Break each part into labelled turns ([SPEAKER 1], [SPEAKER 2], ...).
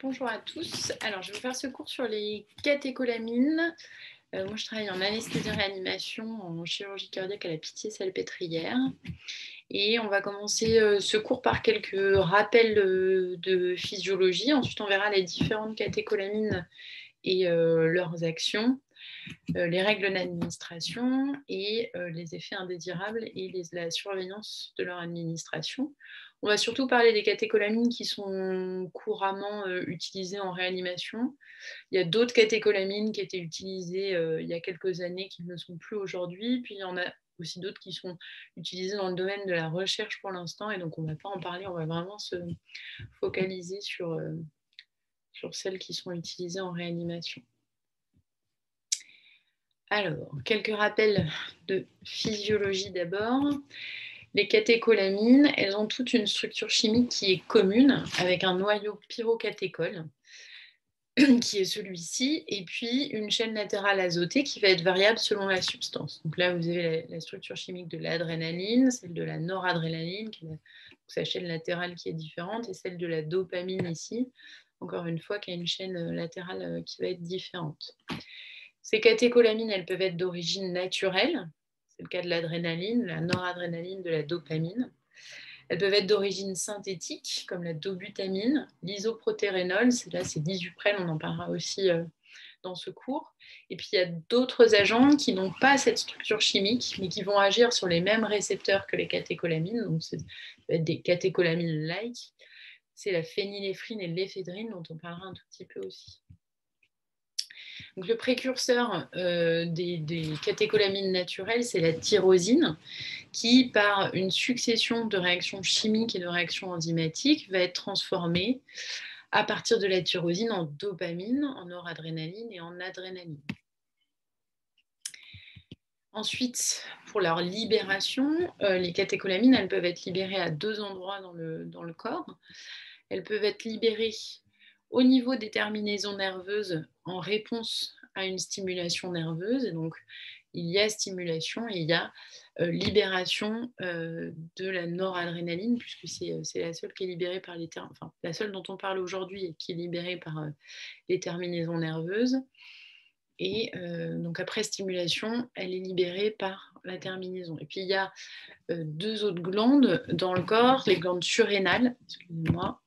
[SPEAKER 1] Bonjour à tous. Alors, je vais vous faire ce cours sur les catécholamines. Moi, je travaille en anesthésie-réanimation, en chirurgie cardiaque à la Pitié-Salpêtrière. Et on va commencer ce cours par quelques rappels de physiologie. Ensuite, on verra les différentes catécholamines et leurs actions, les règles d'administration et les effets indésirables et la surveillance de leur administration. On va surtout parler des catécholamines qui sont couramment utilisées en réanimation. Il y a d'autres catécholamines qui étaient utilisées il y a quelques années qui ne le sont plus aujourd'hui. Puis il y en a aussi d'autres qui sont utilisées dans le domaine de la recherche pour l'instant. Et donc on ne va pas en parler, on va vraiment se focaliser sur celles qui sont utilisées en réanimation. Alors, quelques rappels de physiologie d'abord. Les catécholamines, elles ont toute une structure chimique qui est commune, avec un noyau pyrocatéchol, qui est celui-ci, et puis une chaîne latérale azotée qui va être variable selon la substance. Donc là, vous avez la structure chimique de l'adrénaline, celle de la noradrénaline, qui est sa chaîne latérale qui est différente, et celle de la dopamine ici, encore une fois, qui a une chaîne latérale qui va être différente. Ces catécholamines, elles peuvent être d'origine naturelle, c'est le cas de l'adrénaline, la noradrénaline, de la dopamine. Elles peuvent être d'origine synthétique, comme la dobutamine, l'isoprotérénol, c'est l'isuprel, on en parlera aussi dans ce cours. Et puis il y a d'autres agents qui n'ont pas cette structure chimique, mais qui vont agir sur les mêmes récepteurs que les catécholamines, donc ça peut être des catécholamines-like. C'est la phényléphrine et l'éphédrine, dont on parlera un tout petit peu aussi. Donc, le précurseur des catécholamines naturelles, c'est la tyrosine, qui, par une succession de réactions chimiques et de réactions enzymatiques, va être transformée à partir de la tyrosine en dopamine, en noradrénaline et en adrénaline. Ensuite, pour leur libération, les catécholamines, elles peuvent être libérées à deux endroits dans le corps. Elles peuvent être libérées au niveau des terminaisons nerveuses en réponse à une stimulation nerveuse. Et donc, il y a stimulation et il y a libération de la noradrénaline, puisque c'est la seule qui est libérée par la seule dont on parle aujourd'hui et qui est libérée par les terminaisons nerveuses. Et donc après stimulation, elle est libérée par la terminaison. Et puis il y a deux autres glandes dans le corps, les glandes surrénales, excusez-moi,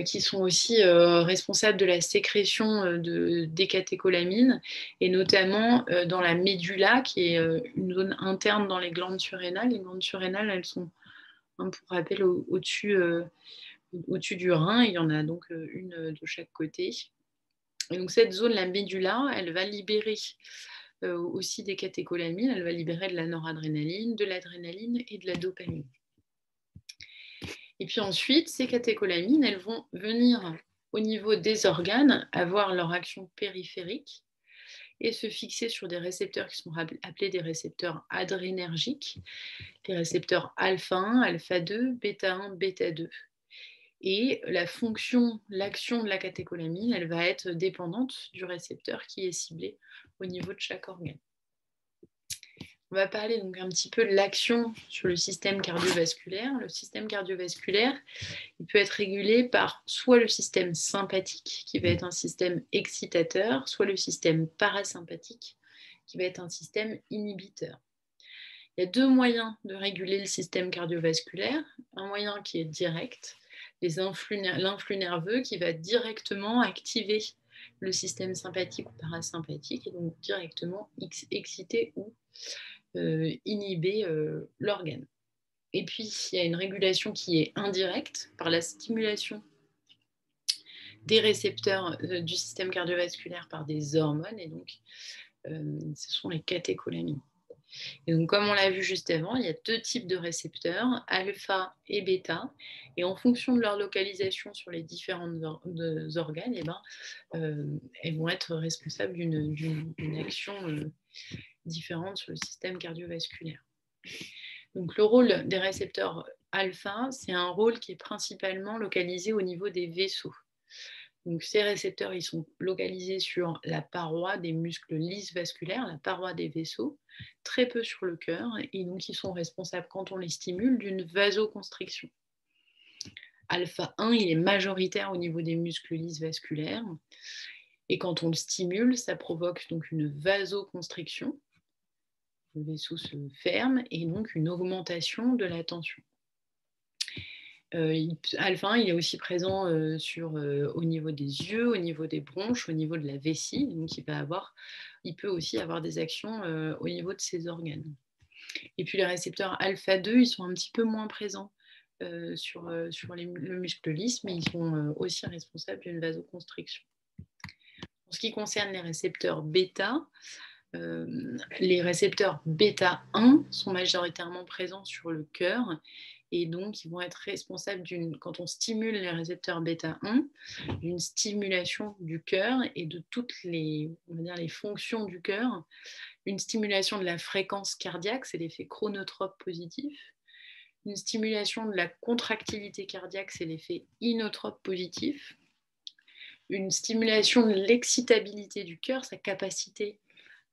[SPEAKER 1] qui sont aussi responsables de la sécrétion des catécholamines, et notamment dans la médulla, qui est une zone interne dans les glandes surrénales. Les glandes surrénales, elles sont, pour rappel, au-dessus du rein. Il y en a donc une de chaque côté. Et donc cette zone, la médulla, elle va libérer aussi des catécholamines, elle va libérer de la noradrénaline, de l'adrénaline et de la dopamine. Et puis ensuite, ces catécholamines, elles vont venir au niveau des organes, avoir leur action périphérique et se fixer sur des récepteurs qui sont appelés des récepteurs adrénergiques, les récepteurs alpha 1, alpha 2, bêta 1, bêta 2. Et la fonction, l'action de la catécholamine, elle va être dépendante du récepteur qui est ciblé au niveau de chaque organe. On va parler donc un petit peu de l'action sur le système cardiovasculaire. Le système cardiovasculaire, il peut être régulé par soit le système sympathique, qui va être un système excitateur, soit le système parasympathique, qui va être un système inhibiteur. Il y a deux moyens de réguler le système cardiovasculaire. Un moyen qui est direct, l'influx nerveux qui va directement activer le système sympathique ou parasympathique et donc directement exciter ou inhiber l'organe. Et puis, il y a une régulation qui est indirecte par la stimulation des récepteurs du système cardiovasculaire par des hormones, et donc ce sont les catécholamines. Et donc, comme on l'a vu juste avant, il y a deux types de récepteurs, alpha et bêta, et en fonction de leur localisation sur les différents organes, elles vont être responsables d'une action différente sur le système cardiovasculaire. Donc, le rôle des récepteurs alpha, c'est un rôle qui est principalement localisé au niveau des vaisseaux. Donc, ces récepteurs, ils sont localisés sur la paroi des muscles lisses vasculaires, la paroi des vaisseaux, très peu sur le cœur, et donc ils sont responsables, quand on les stimule, d'une vasoconstriction. alpha 1, il est majoritaire au niveau des muscles lisses vasculaires. Et quand on le stimule, ça provoque donc une vasoconstriction. Le vaisseau se ferme et donc une augmentation de la tension. Alpha 1, il est aussi présent au niveau des yeux, au niveau des bronches, au niveau de la vessie. Donc il peut aussi avoir des actions au niveau de ces organes. Et puis les récepteurs alpha 2, ils sont un petit peu moins présents sur le muscle lisse, mais ils sont aussi responsables d'une vasoconstriction. En ce qui concerne les récepteurs bêta, les récepteurs bêta 1 sont majoritairement présents sur le cœur et donc ils vont être responsables quand on stimule les récepteurs bêta 1, d'une stimulation du cœur et de toutes les fonctions du cœur, une stimulation de la fréquence cardiaque, c'est l'effet chronotrope positif, une stimulation de la contractilité cardiaque, c'est l'effet inotrope positif, une stimulation de l'excitabilité du cœur, sa capacité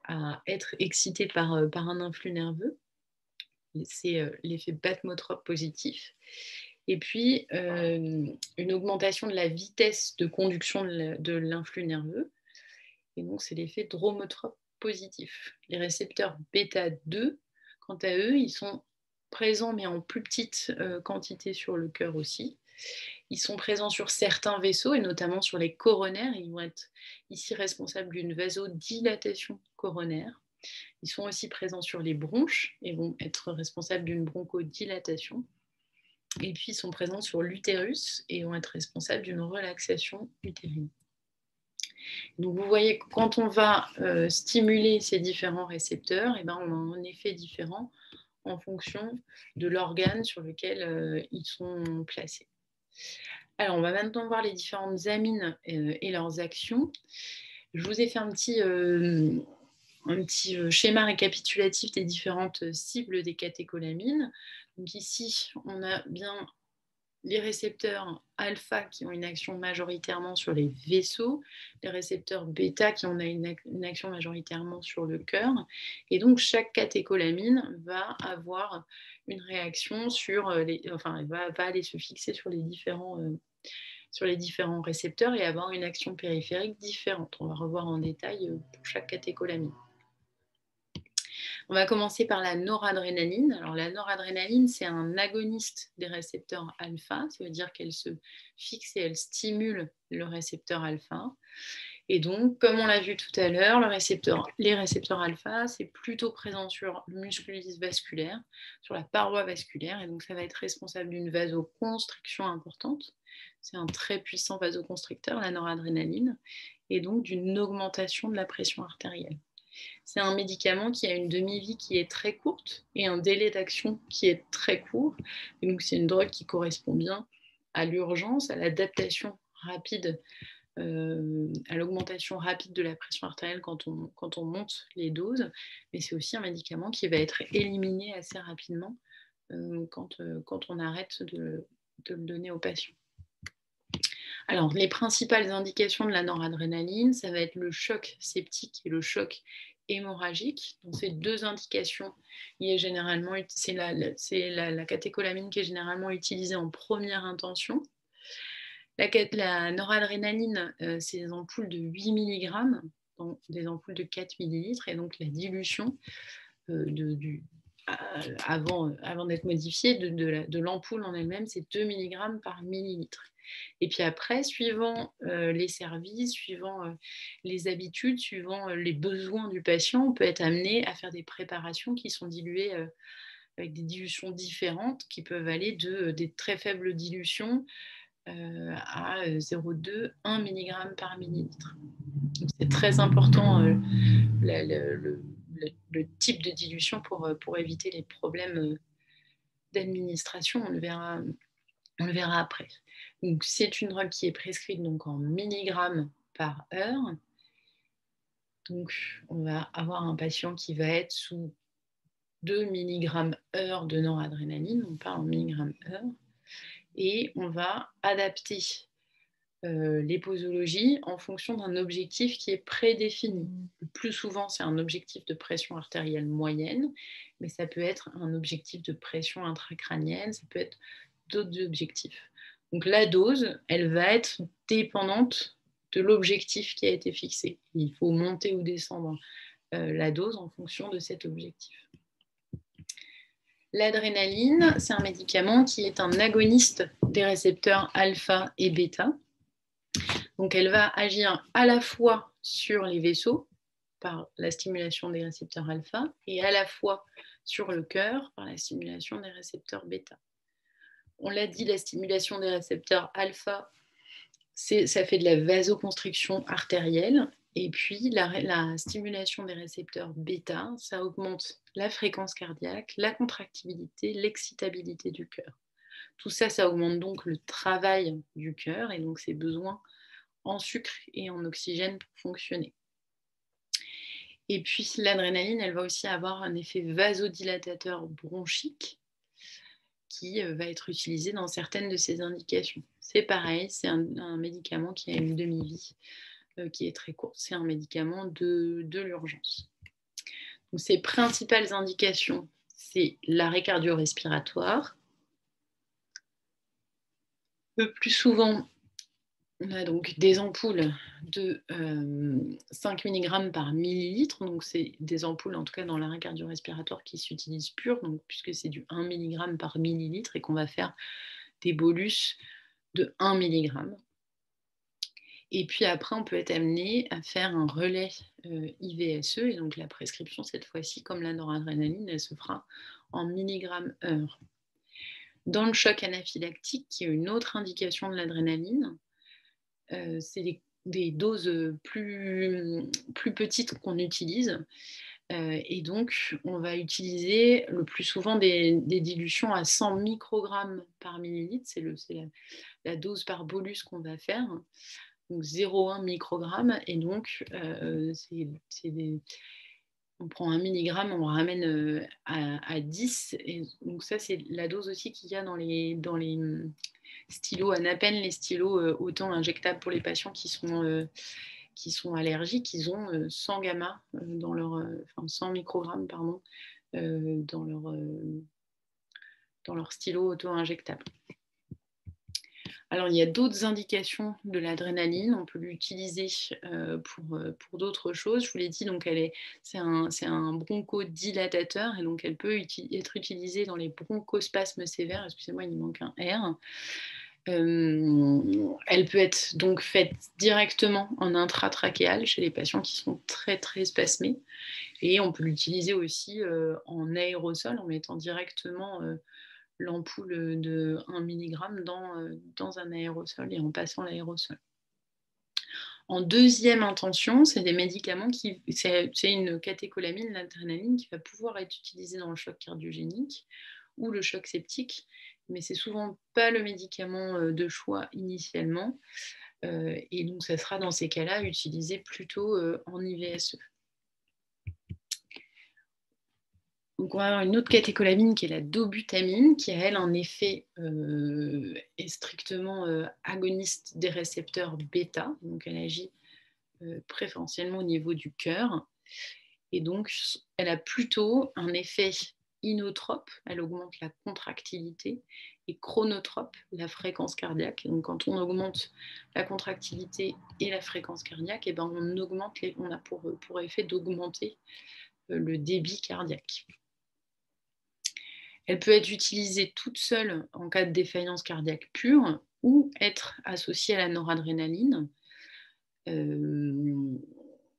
[SPEAKER 1] à être excité par un influx nerveux. C'est l'effet bathmotrope positif. Et puis, une augmentation de la vitesse de conduction de l'influx nerveux. Et donc, c'est l'effet dromotrope positif. Les récepteurs bêta 2, quant à eux, ils sont présents, mais en plus petite quantité sur le cœur aussi. Ils sont présents sur certains vaisseaux, et notamment sur les coronaires. Ils vont être ici responsables d'une vasodilatation coronaire. Ils sont aussi présents sur les bronches et vont être responsables d'une bronchodilatation. Et puis, ils sont présents sur l'utérus et vont être responsables d'une relaxation utérine. Donc, vous voyez que quand on va stimuler ces différents récepteurs, on a un effet différent en fonction de l'organe sur lequel ils sont placés. Alors, on va maintenant voir les différentes amines et leurs actions. Je vous ai fait un petit schéma récapitulatif des différentes cibles des catécholamines. Donc ici, on a bien les récepteurs alpha qui ont une action majoritairement sur les vaisseaux, les récepteurs bêta qui ont une action majoritairement sur le cœur. Et donc, chaque catécholamine va avoir une réaction va aller se fixer sur les différents récepteurs et avoir une action périphérique différente. On va revoir en détail pour chaque catécholamine. On va commencer par la noradrénaline. Alors, la noradrénaline, c'est un agoniste des récepteurs alpha, ça veut dire qu'elle se fixe et elle stimule le récepteur alpha. Et donc, comme on l'a vu tout à l'heure, les récepteurs alpha, c'est plutôt présent sur le muscle lisse vasculaire, sur la paroi vasculaire, et donc ça va être responsable d'une vasoconstriction importante. C'est un très puissant vasoconstricteur, la noradrénaline, et donc d'une augmentation de la pression artérielle. C'est un médicament qui a une demi-vie qui est très courte et un délai d'action qui est très court. Et donc, c'est une drogue qui correspond bien à l'urgence, à l'adaptation rapide, à l'augmentation rapide de la pression artérielle quand on monte les doses. Mais c'est aussi un médicament qui va être éliminé assez rapidement quand on arrête de le donner aux patients. Alors, les principales indications de la noradrénaline, ça va être le choc septique et le choc hémorragique. Donc, ces deux indications, c'est la catécholamine qui est généralement utilisée en première intention. La noradrénaline, c'est des ampoules de 8 mg, donc des ampoules de 4 ml, et donc la dilution avant d'être modifiée de l'ampoule en elle-même, c'est 2 mg par millilitre. Et puis après, suivant les services, suivant les habitudes, suivant les besoins du patient, on peut être amené à faire des préparations qui sont diluées avec des dilutions différentes qui peuvent aller des très faibles dilutions à 0,2, 1 mg par millilitre. Donc c'est très important le type de dilution pour éviter les problèmes d'administration. On le verra après. Donc, c'est une drogue qui est prescrite donc, en milligrammes par heure. Donc, on va avoir un patient qui va être sous 2 mg heure de noradrénaline. On parle en milligrammes heure. Et on va adapter les posologies en fonction d'un objectif qui est prédéfini. Le plus souvent, c'est un objectif de pression artérielle moyenne, mais ça peut être un objectif de pression intracrânienne, ça peut être d'autres objectifs. Donc la dose, elle va être dépendante de l'objectif qui a été fixé. Il faut monter ou descendre la dose en fonction de cet objectif. L'adrénaline, c'est un médicament qui est un agoniste des récepteurs alpha et bêta. Donc elle va agir à la fois sur les vaisseaux par la stimulation des récepteurs alpha et à la fois sur le cœur par la stimulation des récepteurs bêta. On l'a dit, la stimulation des récepteurs alpha, ça fait de la vasoconstriction artérielle. Et puis, la stimulation des récepteurs bêta, ça augmente la fréquence cardiaque, la contractibilité, l'excitabilité du cœur. Tout ça, ça augmente donc le travail du cœur et donc ses besoins en sucre et en oxygène pour fonctionner. Et puis, l'adrénaline, elle va aussi avoir un effet vasodilatateur bronchique qui va être utilisé dans certaines de ces indications. C'est pareil, c'est un médicament qui a une demi-vie qui est très courte. C'est un médicament de l'urgence. Donc, ses principales indications, c'est l'arrêt cardio-respiratoire. Le plus souvent, on a donc des ampoules de 5 mg par millilitre. Donc, c'est des ampoules, en tout cas dans l'arrêt cardio-respiratoire, qui s'utilisent pur, donc, puisque c'est du 1 mg par millilitre et qu'on va faire des bolus de 1 mg. Et puis après, on peut être amené à faire un relais IVSE. Et donc, la prescription, cette fois-ci, comme la noradrénaline, elle se fera en milligrammes/heure. Dans le choc anaphylactique, qui est une autre indication de l'adrénaline, c'est des doses plus petites qu'on utilise. Et donc, on va utiliser le plus souvent des dilutions à 100 microgrammes par millilitre. C'est la dose par bolus qu'on va faire. Donc 0,1 microgramme. Et donc, on prend 1 milligramme, on ramène à 10. Et donc ça, c'est la dose aussi qu'il y a dans les stylos Anapen, les stylos autant injectables pour les patients qui sont allergiques. Ils ont 100 gamma dans leur, 100 microgrammes pardon, dans leur stylo auto-injectable. Alors, il y a d'autres indications de l'adrénaline. On peut l'utiliser pour d'autres choses. Je vous l'ai dit, donc c'est un bronchodilatateur et donc elle peut être utilisée dans les bronchospasmes sévères. Excusez-moi, il me manque un R. Elle peut être donc faite directement en intratrachéal chez les patients qui sont très très spasmés. Et on peut l'utiliser aussi en aérosol en mettant directement l'ampoule de 1 mg dans un aérosol et en passant l'aérosol. En deuxième intention, c'est des médicaments c'est une catécholamine, l'adrénaline, qui va pouvoir être utilisée dans le choc cardiogénique ou le choc septique, mais c'est souvent pas le médicament de choix initialement. Et donc, ça sera dans ces cas-là utilisé plutôt en IVSE. Donc, on va avoir une autre catécholamine qui est la dobutamine, qui a, elle, un effet est strictement agoniste des récepteurs bêta. Donc, elle agit préférentiellement au niveau du cœur. Et donc, elle a plutôt un effet inotrope, elle augmente la contractilité, et chronotrope, la fréquence cardiaque. Et donc, quand on augmente la contractilité et la fréquence cardiaque, et ben on a pour effet d'augmenter le débit cardiaque. Elle peut être utilisée toute seule en cas de défaillance cardiaque pure ou être associée à la noradrénaline.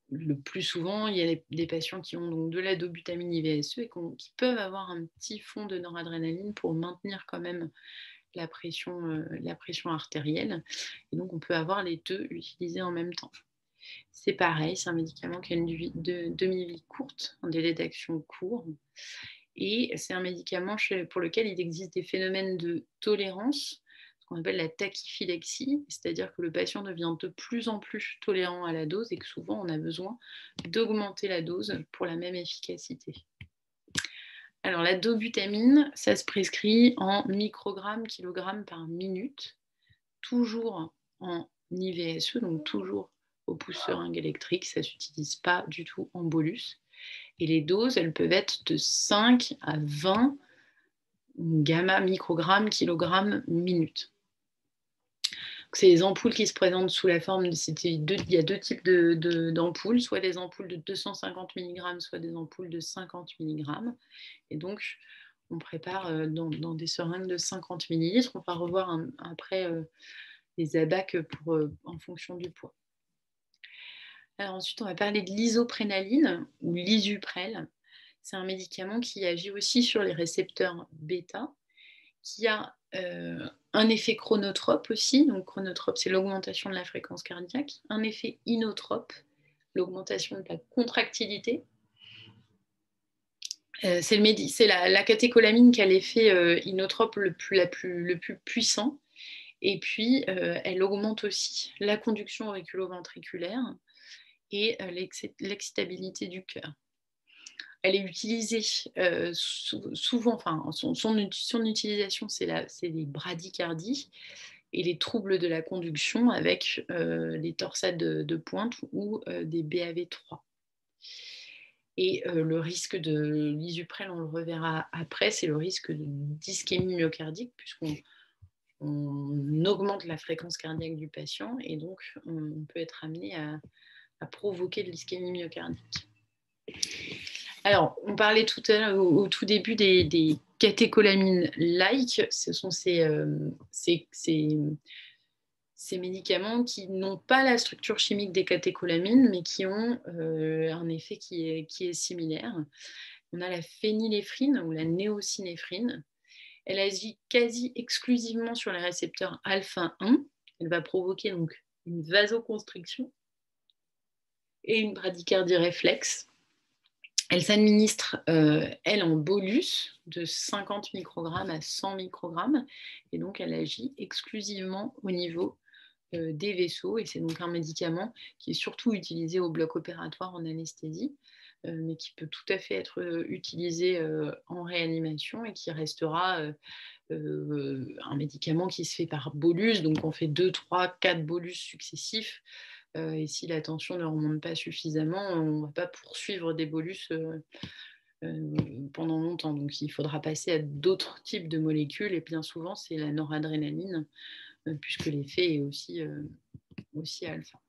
[SPEAKER 1] Le plus souvent, il y a des patients qui ont donc de la dobutamine IVSE et qui peuvent avoir un petit fond de noradrénaline pour maintenir quand même la pression artérielle. Et donc, on peut avoir les deux utilisés en même temps. C'est pareil, c'est un médicament qui a une demi-vie courte, un délai d'action court. Et c'est un médicament pour lequel il existe des phénomènes de tolérance, ce qu'on appelle la tachyphylexie, c'est-à-dire que le patient devient de plus en plus tolérant à la dose et que souvent on a besoin d'augmenter la dose pour la même efficacité. Alors la dobutamine, ça se prescrit en microgrammes, kilogrammes par minute, toujours en IVSE, donc toujours au pouce seringue électrique, ça ne s'utilise pas du tout en bolus. Et les doses, elles peuvent être de 5 à 20 gamma microgrammes, kilogrammes, minute. C'est les ampoules qui se présentent sous la forme, il y a deux types d'ampoules, soit des ampoules de 250 mg, soit des ampoules de 50 mg. Et donc, on prépare dans des seringues de 50 ml. On va revoir après les abacs en fonction du poids. Alors ensuite, on va parler de l'isoprénaline ou l'isuprel. C'est un médicament qui agit aussi sur les récepteurs bêta, qui a un effet chronotrope aussi. Donc chronotrope, c'est l'augmentation de la fréquence cardiaque. Un effet inotrope, l'augmentation de la contractilité. C'est la catécholamine qui a l'effet inotrope le plus puissant. Et puis, elle augmente aussi la conduction auriculo-ventriculaire et l'excitabilité du cœur. Elle est utilisée souvent, enfin, son utilisation, c'est les bradycardies et les troubles de la conduction avec les torsades de pointe ou des BAV3. Et le risque de l'isuprel, on le reverra après, c'est le risque d'ischémie myocardique, puisqu'on augmente la fréquence cardiaque du patient et donc on peut être amené à provoquer de l'ischémie myocardique. Alors, on parlait tout à l'heure au tout début des catécholamines-like. Ce sont ces médicaments qui n'ont pas la structure chimique des catécholamines, mais qui ont un effet qui est similaire. On a la phényléphrine ou la néosynéphrine. Elle agit quasi exclusivement sur les récepteurs alpha-1. Elle va provoquer donc une vasoconstriction et une bradycardie réflexe. Elle s'administre, elle, en bolus de 50 microgrammes à 100 microgrammes. Et donc, elle agit exclusivement au niveau des vaisseaux. Et c'est donc un médicament qui est surtout utilisé au bloc opératoire en anesthésie, mais qui peut tout à fait être utilisé en réanimation et qui restera un médicament qui se fait par bolus. Donc, on fait 2, 3, 4 bolus successifs. Et si la tension ne remonte pas suffisamment, on ne va pas poursuivre des bolus pendant longtemps. Donc il faudra passer à d'autres types de molécules, et bien souvent c'est la noradrénaline, puisque l'effet est aussi alpha.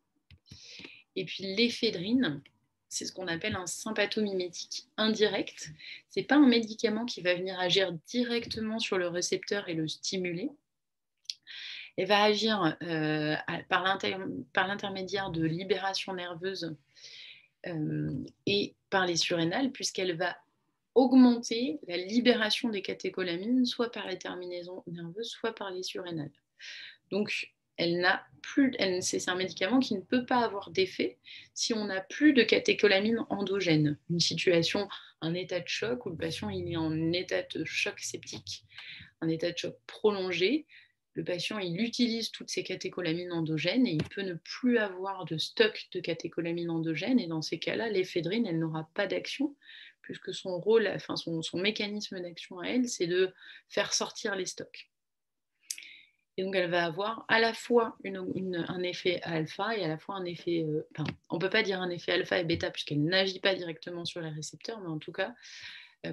[SPEAKER 1] Et puis l'éphédrine, c'est ce qu'on appelle un sympathomimétique indirect. Ce n'est pas un médicament qui va venir agir directement sur le récepteur et le stimuler. Elle va agir par l'intermédiaire de libération nerveuse et par les surrénales, puisqu'elle va augmenter la libération des catécholamines, soit par les terminaisons nerveuses, soit par les surrénales. Donc, c'est un médicament qui ne peut pas avoir d'effet si on n'a plus de catécholamines endogènes. Une situation, un état de choc où le patient il est en état de choc septique, un état de choc prolongé. Le patient, il utilise toutes ces catécholamines endogènes et il peut ne plus avoir de stock de catécholamines endogènes. Et dans ces cas-là, l'éphédrine, elle n'aura pas d'action, puisque son rôle, enfin son mécanisme d'action à elle, c'est de faire sortir les stocks. Et donc, elle va avoir à la fois un effet alpha et à la fois un effet... on ne peut pas dire un effet alpha et bêta, puisqu'elle n'agit pas directement sur les récepteurs, mais en tout cas,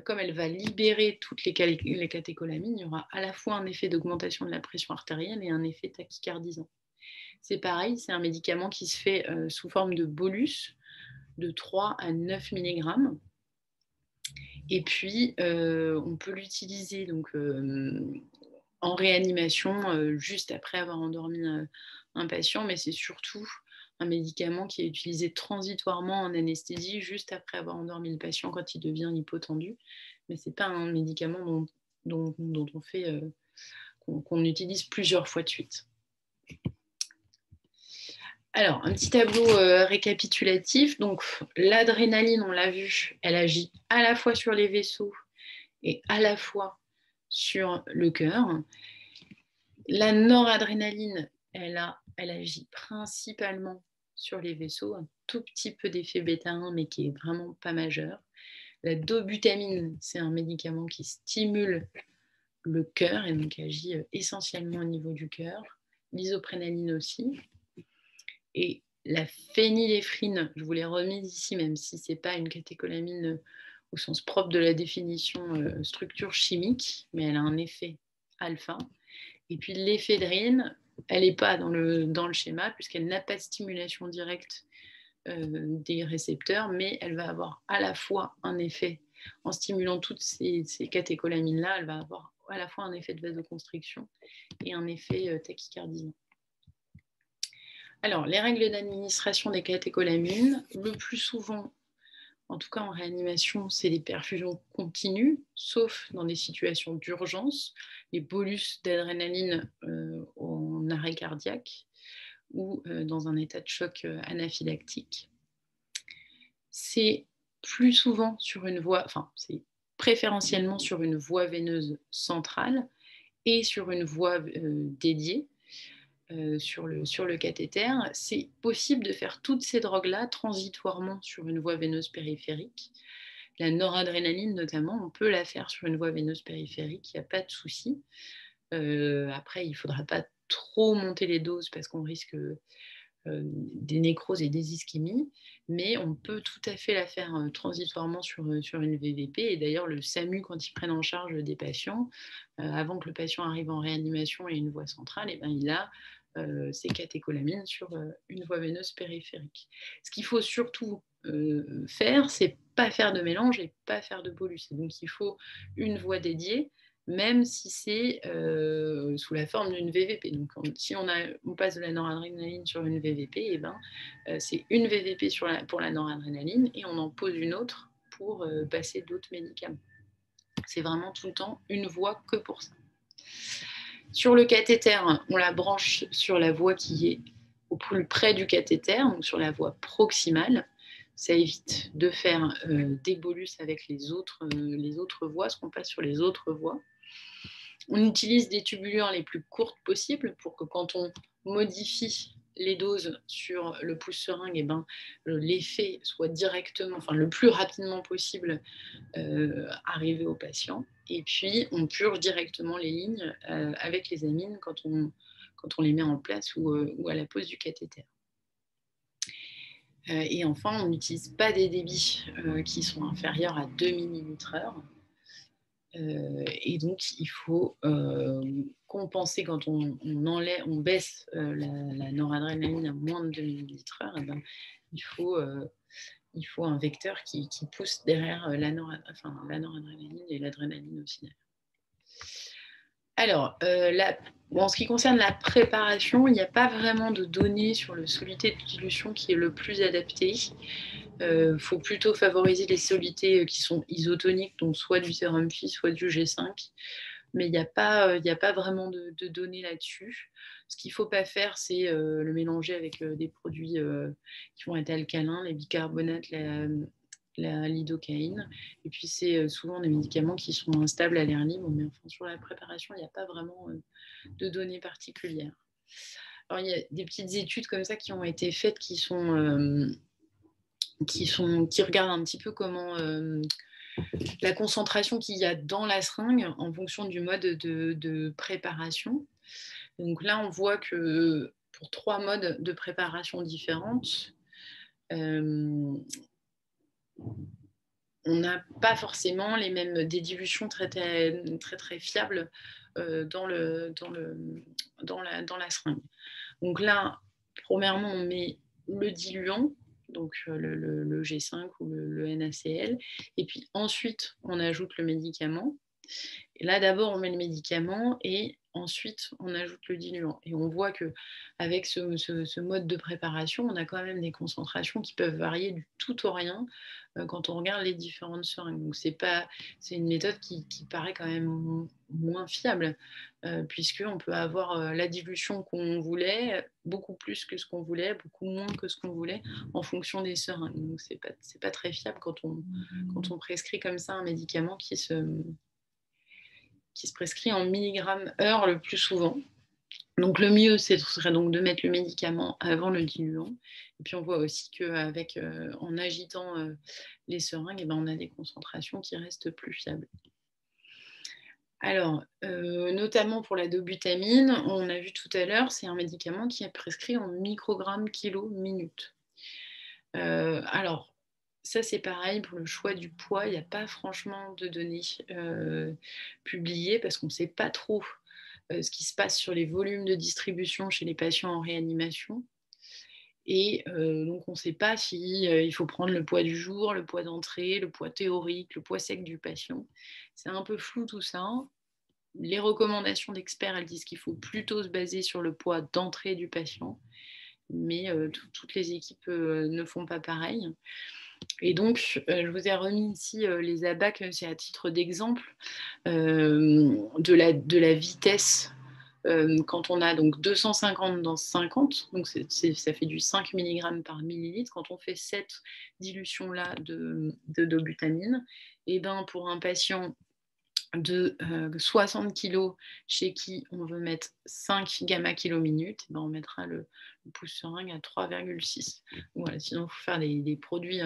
[SPEAKER 1] comme elle va libérer toutes les catécholamines, il y aura à la fois un effet d'augmentation de la pression artérielle et un effet tachycardisant. C'est pareil, c'est un médicament qui se fait sous forme de bolus de 3 à 9 mg. Et puis, on peut l'utiliser donc, en réanimation juste après avoir endormi un patient, mais c'est surtout un médicament qui est utilisé transitoirement en anesthésie juste après avoir endormi le patient quand il devient hypotendu. Mais ce n'est pas un médicament dont on fait, qu'on utilise plusieurs fois de suite. Alors, un petit tableau récapitulatif. Donc, l'adrénaline, on l'a vu, elle agit à la fois sur les vaisseaux et à la fois sur le cœur. La noradrénaline, elle agit principalement sur les vaisseaux, un tout petit peu d'effet bêta-1, mais qui est vraiment pas majeur. La dobutamine, c'est un médicament qui stimule le cœur et donc agit essentiellement au niveau du cœur. L'isoprénaline aussi. Et la phényléphrine, je vous l'ai remise ici, même si ce n'est pas une catécholamine au sens propre de la définition structure chimique, mais elle a un effet alpha. Et puis l'éphédrine, elle n'est pas dans le schéma puisqu'elle n'a pas de stimulation directe des récepteurs, mais elle va avoir à la fois un effet, en stimulant toutes ces catécholamines-là, elle va avoir à la fois un effet de vasoconstriction et un effet tachycardisant. Alors, les règles d'administration des catécholamines, le plus souvent, en tout cas en réanimation, c'est des perfusions continues, sauf dans des situations d'urgence, les bolus d'adrénaline en arrêt cardiaque ou dans un état de choc anaphylactique. C'est plus souvent sur une voie, enfin, c'est préférentiellement sur une voie veineuse centrale et sur une voie dédiée. Sur le cathéter, c'est possible de faire toutes ces drogues-là transitoirement sur une voie veineuse périphérique. La noradrénaline, notamment, on peut la faire sur une voie veineuse périphérique, il n'y a pas de souci. Après, il ne faudra pas trop monter les doses parce qu'on risque des nécroses et des ischémies, mais on peut tout à fait la faire transitoirement sur une VVP. Et d'ailleurs, le SAMU, quand ils prennent en charge des patients, avant que le patient arrive en réanimation et une voie centrale, et ben, il a ces catécholamines sur une voie veineuse périphérique. Ce qu'il faut surtout faire, c'est pas faire de mélange et pas faire de bolus. Donc il faut une voie dédiée, même si c'est sous la forme d'une VVP. Donc si on passe de la noradrénaline sur une VVP, et ben, c'est une VVP pour la noradrénaline et on en pose une autre pour passer d'autres médicaments. C'est vraiment tout le temps une voie que pour ça. Sur le cathéter, on la branche sur la voie qui est au plus près du cathéter, donc sur la voie proximale. Ça évite de faire des bolus avec les autres voies, parce qu'on passe sur les autres voies. On utilise des tubulures les plus courtes possibles pour que quand on modifie les doses sur le pouce-seringue, eh ben, l'effet soit directement, enfin le plus rapidement possible arrivé au patient. Et puis, on purge directement les lignes avec les amines quand on les met en place ou à la pose du cathéter. Et enfin, on n'utilise pas des débits qui sont inférieurs à 2 ml/h. Et donc, il faut compenser quand on baisse la noradrénaline à moins de 2 ml/h. Ben, il faut un vecteur qui pousse derrière la noradrénaline et l'adrénaline aussi. Alors, en ce qui concerne la préparation, il n'y a pas vraiment de données sur le soluté de dilution qui est le plus adapté. Il faut plutôt favoriser les solutés qui sont isotoniques, donc soit du sérum phi, soit du G5. Mais il n'y a pas vraiment de données là-dessus. Ce qu'il ne faut pas faire, c'est le mélanger avec des produits qui vont être alcalins, les bicarbonates, la lidocaïne. Et puis, c'est souvent des médicaments qui sont instables à l'air libre. Mais enfin, sur la préparation, il n'y a pas vraiment de données particulières. Alors, il y a des petites études comme ça qui ont été faites qui regardent un petit peu comment la concentration qu'il y a dans la seringue en fonction du mode de préparation. Donc là, on voit que pour 3 modes de préparation différentes, on n'a pas forcément les mêmes des dilutions très, très, très, très fiables dans la seringue. Donc là, premièrement, on met le diluant, donc le G5 ou le NaCl, et puis ensuite, on ajoute le médicament. Et là, d'abord, on met le médicament et ensuite, on ajoute le diluant. Et on voit qu'avec ce mode de préparation, on a quand même des concentrations qui peuvent varier du tout au rien quand on regarde les différentes seringues. Donc, c'est une méthode qui paraît quand même moins fiable, puisqu'on peut avoir la dilution qu'on voulait, beaucoup plus que ce qu'on voulait, beaucoup moins que ce qu'on voulait, en fonction des seringues. Donc, c'est pas très fiable quand on prescrit comme ça un médicament qui se prescrit en milligrammes heure le plus souvent. Donc le mieux, ce serait donc de mettre le médicament avant le diluant. Et puis on voit aussi qu'avec en agitant les seringues, eh ben, on a des concentrations qui restent plus fiables. Alors, notamment pour la dobutamine, on a vu tout à l'heure, c'est un médicament qui est prescrit en microgrammes kilo minute. Alors, ça, c'est pareil pour le choix du poids. Il n'y a pas franchement de données publiées parce qu'on ne sait pas trop ce qui se passe sur les volumes de distribution chez les patients en réanimation. Et donc, on ne sait pas si il faut prendre le poids du jour, le poids d'entrée, le poids théorique, le poids sec du patient. C'est un peu flou tout ça. Les recommandations d'experts, elles disent qu'il faut plutôt se baser sur le poids d'entrée du patient, mais toutes les équipes ne font pas pareil. Et donc, je vous ai remis ici les ABAC, c'est à titre d'exemple de la vitesse. Quand on a donc 250 dans 50, donc ça fait du 5 mg par millilitre. Quand on fait cette dilution-là de dobutamine, et ben pour un patient de 60 kg chez qui on veut mettre 5 gamma kilo minutes, ben on mettra le pouce seringue à 3,6. Voilà, sinon il faut faire des produits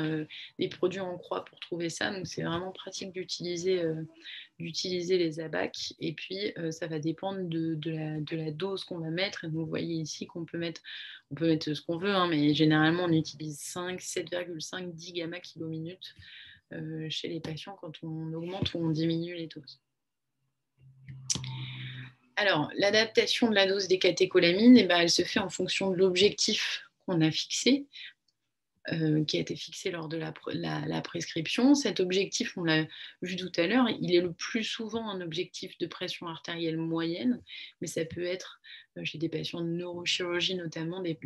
[SPEAKER 1] en croix pour trouver ça. Donc c'est vraiment pratique d'utiliser les ABAC. Et puis ça va dépendre de la dose qu'on va mettre. Et donc, vous voyez ici qu'on peut mettre ce qu'on veut, hein, mais généralement on utilise 5, 7,5, 10 gamma kilo minutes chez les patients quand on augmente ou on diminue les doses. Alors, l'adaptation de la dose des catécholamines, elle se fait en fonction de l'objectif qu'on a fixé, qui a été fixé lors de la prescription. Cet objectif, on l'a vu tout à l'heure, il est le plus souvent un objectif de pression artérielle moyenne, mais ça peut être, chez des patients de neurochirurgie notamment, des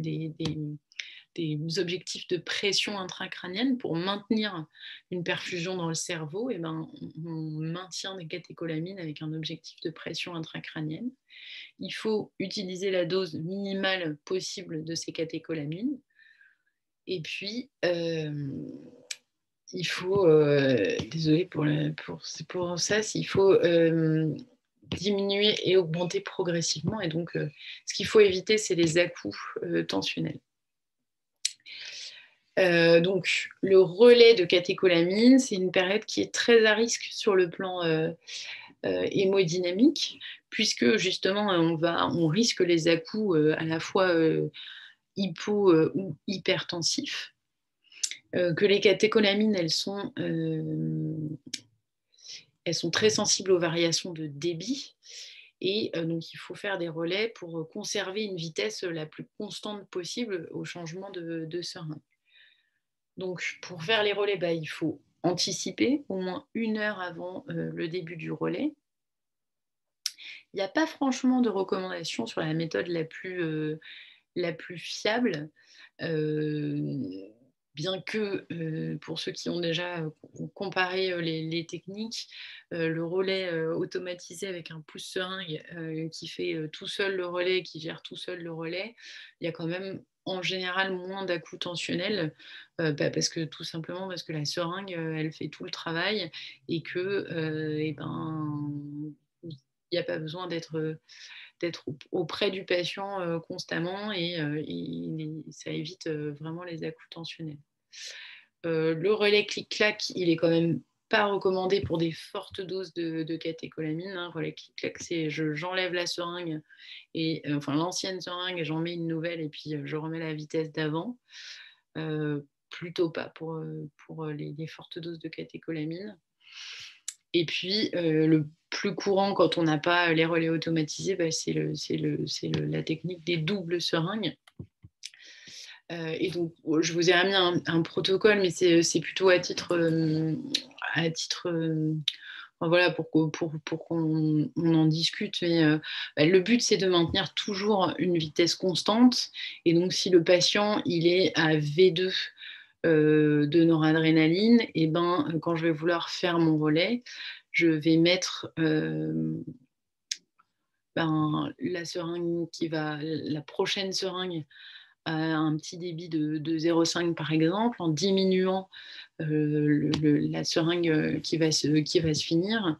[SPEAKER 1] objectifs de pression intracrânienne pour maintenir une perfusion dans le cerveau. Et ben, on maintient des catécholamines avec un objectif de pression intracrânienne. Il faut utiliser la dose minimale possible de ces catécholamines. Et puis, il faut, désolé pour ça, il faut diminuer et augmenter progressivement. Et donc, ce qu'il faut éviter, c'est les à-coups tensionnels. Donc, le relais de catécholamine, c'est une période qui est très à risque sur le plan hémodynamique, puisque justement, on risque les à-coups à la fois hypo ou hypertensifs. Que les catécholamines, elles sont très sensibles aux variations de débit. Et donc, il faut faire des relais pour conserver une vitesse la plus constante possible au changement de seringue. Donc, pour faire les relais, il faut anticiper au moins 1 heure avant le début du relais. Il n'y a pas franchement de recommandation sur la méthode la plus fiable, bien que pour ceux qui ont déjà comparé les techniques, le relais automatisé avec un pouce seringue qui fait tout seul le relais, qui gère tout seul le relais, il y a quand même en général moins d'à-coups tensionnels, tout simplement parce que la seringue, elle fait tout le travail et que il n'y a pas besoin d'être auprès du patient constamment et ça évite vraiment les à-coups tensionnels. Le relais clic-clac, il est quand même pas recommandé pour des fortes doses de catécholamine. Hein. Relais clic-clac, c'est j'enlève la seringue, l'ancienne seringue, et j'en mets une nouvelle et puis je remets la vitesse d'avant. Plutôt pas pour les fortes doses de catécholamine. Et puis, le plus courant quand on n'a pas les relais automatisés, c'est la technique des doubles seringues. Et donc, je vous ai remis un protocole, mais c'est plutôt à titre voilà, pour qu'on en discute. Mais le but, c'est de maintenir toujours une vitesse constante. Et donc, si le patient il est à V2 de noradrénaline, et quand je vais vouloir faire mon relais, je vais mettre la seringue la prochaine seringue à un petit débit de 0,5 par exemple, en diminuant la seringue qui va se finir.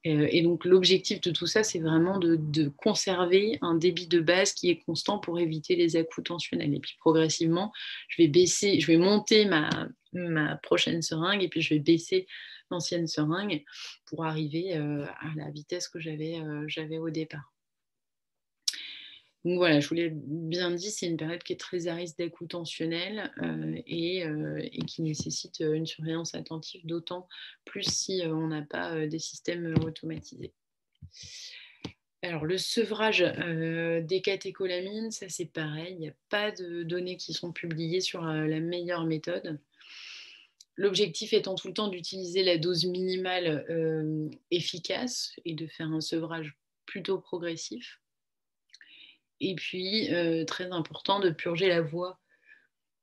[SPEAKER 1] Et donc l'objectif de tout ça, c'est vraiment de conserver un débit de base qui est constant pour éviter les à-coups tensionnels. Et puis progressivement, je vais monter ma prochaine seringue et puis je vais baisser l'ancienne seringue pour arriver à la vitesse que j'avais au départ. Donc voilà, je vous l'ai bien dit, c'est une période qui est très à risque d'à-coups tensionnels et qui nécessite une surveillance attentive, d'autant plus si on n'a pas des systèmes automatisés. Alors, le sevrage des catécholamines, ça c'est pareil, il n'y a pas de données qui sont publiées sur la meilleure méthode. L'objectif étant tout le temps d'utiliser la dose minimale efficace et de faire un sevrage plutôt progressif. Et puis, très important, de purger la voie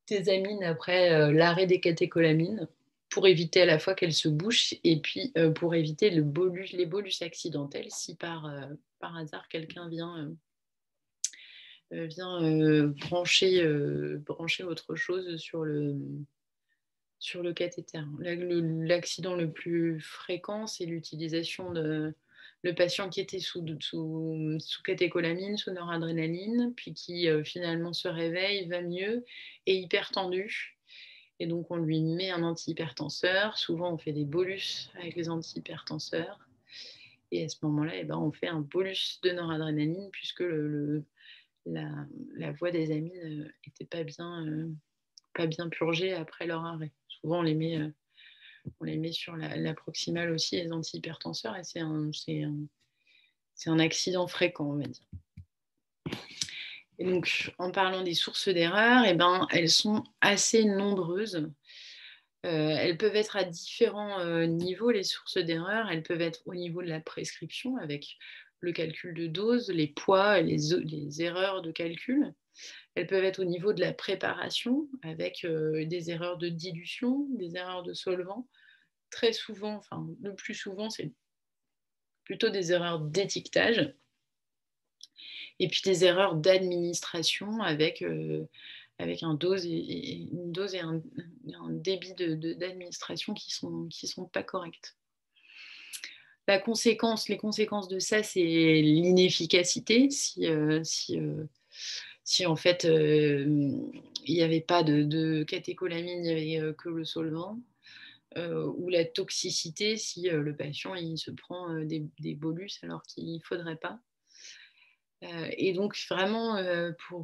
[SPEAKER 1] des amines après l'arrêt des catécholamines pour éviter à la fois qu'elles se bouchent et puis pour éviter les bolus accidentels si par hasard quelqu'un vient brancher autre chose sur le cathéter. L'accident le plus fréquent, c'est l'utilisation de le patient qui était sous catécholamine, sous noradrénaline, puis qui finalement se réveille, va mieux, et hypertendu. Et donc, on lui met un antihypertenseur. Souvent, on fait des bolus avec les antihypertenseurs. Et à ce moment-là, on fait un bolus de noradrénaline puisque la voie des amines n'était pas bien purgée après leur arrêt. Souvent, on les met sur la proximale aussi, les antihypertenseurs, et c'est un accident fréquent, on va dire. Et donc, en parlant des sources d'erreur, elles sont assez nombreuses. Elles peuvent être à différents niveaux, les sources d'erreur. Elles peuvent être au niveau de la prescription, avec le calcul de dose, les poids et les erreurs de calcul. Elles peuvent être au niveau de la préparation, avec des erreurs de dilution, des erreurs de solvant. Très souvent, enfin le plus souvent, c'est plutôt des erreurs d'étiquetage. Et puis des erreurs d'administration avec une dose et un débit d'administration qui sont pas corrects. Les conséquences de ça, c'est l'inefficacité. Si en fait il n'y avait pas de catécholamine, il n'y avait que le solvant. Ou la toxicité si le patient il se prend des bolus alors qu'il ne faudrait pas. Et donc vraiment,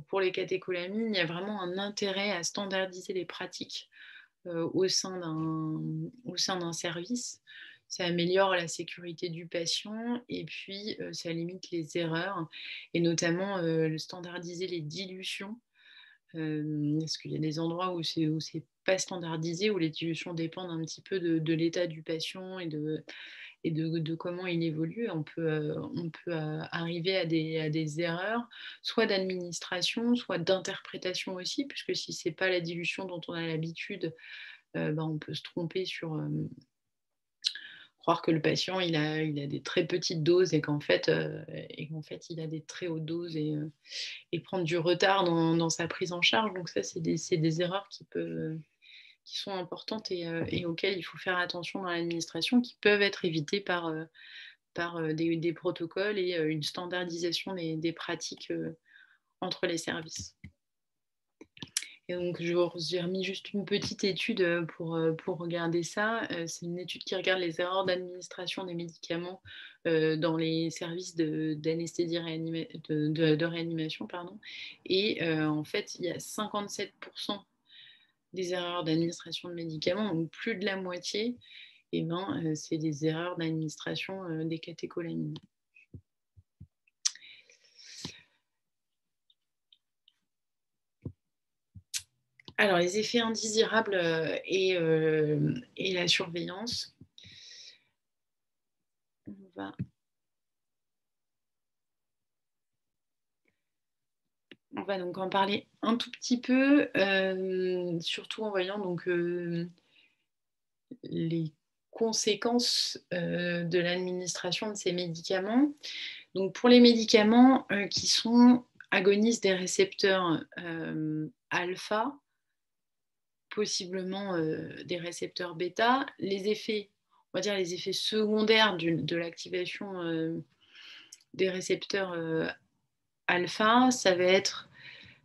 [SPEAKER 1] pour les catécholamines, il y a vraiment un intérêt à standardiser les pratiques au sein d'un service. Ça améliore la sécurité du patient et puis ça limite les erreurs et notamment standardiser les dilutions. Parce qu'il y a des endroits où c'est pas standardisé, où les dilutions dépendent un petit peu de l'état du patient et de comment il évolue. On peut arriver à des erreurs, soit d'administration, soit d'interprétation aussi, puisque si c'est pas la dilution dont on a l'habitude, on peut se tromper sur croire que le patient il a des très petites doses et qu'en fait il a des très hautes doses et prendre du retard dans sa prise en charge. Donc ça, c'est des erreurs qui sont importantes et auxquelles il faut faire attention dans l'administration, qui peuvent être évitées par des protocoles et une standardisation des pratiques entre les services. Et donc, j'ai remis juste une petite étude pour regarder ça. C'est une étude qui regarde les erreurs d'administration des médicaments dans les services d'anesthésie de réanimation. Pardon. Et en fait, il y a 57% des erreurs d'administration de médicaments, donc plus de la moitié, c'est des erreurs d'administration des catécholamines. Alors, les effets indésirables et la surveillance. On va donc en parler un tout petit peu, surtout en voyant donc, les conséquences de l'administration de ces médicaments. Donc, pour les médicaments qui sont agonistes des récepteurs alpha, possiblement des récepteurs bêta, les effets secondaires de l'activation des récepteurs alpha, ça va être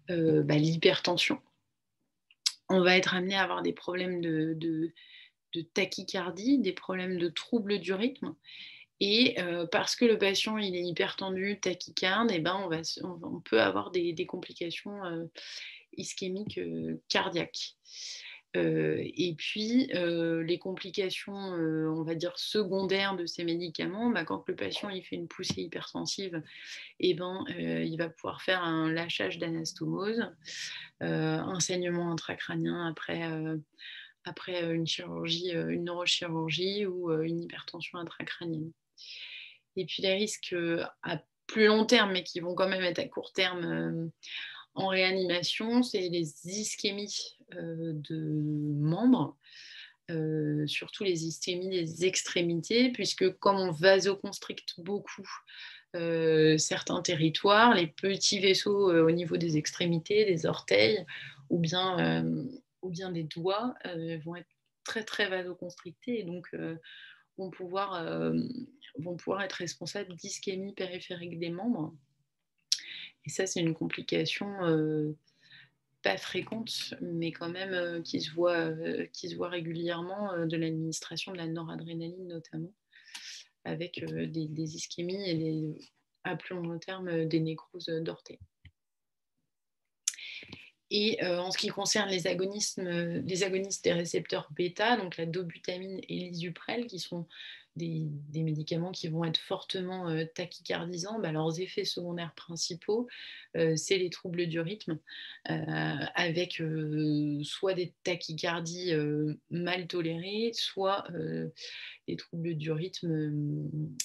[SPEAKER 1] l'hypertension. On va être amené à avoir des problèmes de tachycardie, des problèmes de troubles du rythme. Et parce que le patient il est hypertendu, tachycarde, on peut avoir des complications ischémiques cardiaques. Et puis, les complications, on va dire secondaires de ces médicaments, quand le patient il fait une poussée hypertensive, et il va pouvoir faire un lâchage d'anastomose, un saignement intracrânien après une chirurgie, une neurochirurgie ou une hypertension intracrânienne. Et puis les risques à plus long terme, mais qui vont quand même être à court terme en réanimation, c'est les ischémies de membres, surtout les ischémies des extrémités, puisque comme on vasoconstricte beaucoup certains territoires, les petits vaisseaux au niveau des extrémités, des orteils ou bien des doigts vont être très très vasoconstrictés et donc vont pouvoir, euh, vont pouvoir être responsables d'ischémie périphérique des membres. Et ça, c'est une complication pas fréquente, mais quand même qui se voit régulièrement de l'administration de la noradrénaline notamment, avec des ischémies et à plus long terme des nécroses d'orteils. Et en ce qui concerne les agonistes des récepteurs bêta, donc la dobutamine et l'isuprel, qui sont des médicaments qui vont être fortement tachycardisants, leurs effets secondaires principaux, c'est les troubles du rythme, avec soit des tachycardies mal tolérées, soit des troubles du rythme,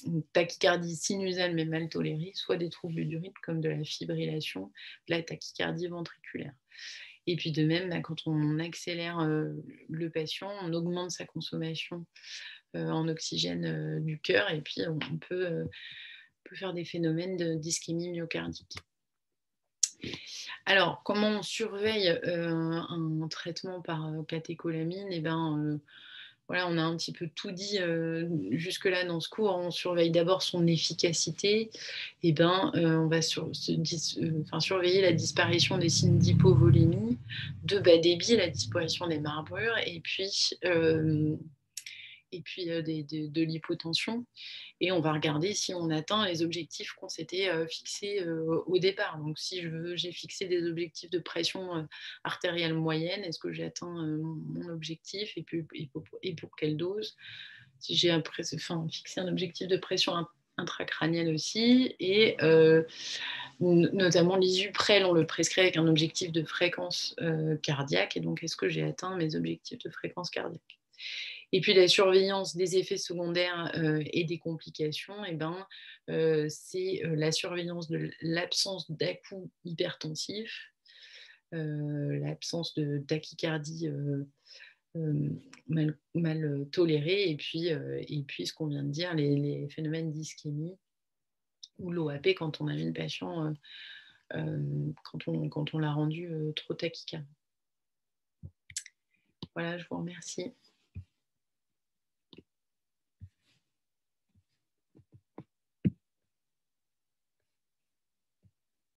[SPEAKER 1] une tachycardie sinusale mais mal tolérée, soit des troubles du rythme comme de la fibrillation, de la tachycardie ventriculaire. Et puis de même, quand on accélère le patient, on augmente sa consommation en oxygène du cœur et puis on peut faire des phénomènes d'ischémie myocardique. Alors, comment on surveille un traitement par catécholamine? Voilà, on a un petit peu tout dit jusque-là dans ce cours. On surveille d'abord son efficacité. On va surveiller la disparition des signes d'hypovolémie, de bas débit, la disparition des marbrures, et puis de l'hypotension. Et on va regarder si on atteint les objectifs qu'on s'était fixés au départ. Donc, si j'ai fixé des objectifs de pression artérielle moyenne, est-ce que j'ai atteint mon objectif et pour quelle dose? Si j'ai fixé un objectif de pression intracrânienne aussi, et notamment l'isuprel, on le prescrit avec un objectif de fréquence cardiaque, et donc est-ce que j'ai atteint mes objectifs de fréquence cardiaque? Et puis la surveillance des effets secondaires et des complications, c'est la surveillance de l'absence d'à-coups hypertensifs, l'absence de tachycardie mal tolérée, et puis ce qu'on vient de dire, les phénomènes d'ischémie ou l'OAP quand on a mis le patient, quand on l'a rendu trop tachycarde. Voilà, je vous remercie.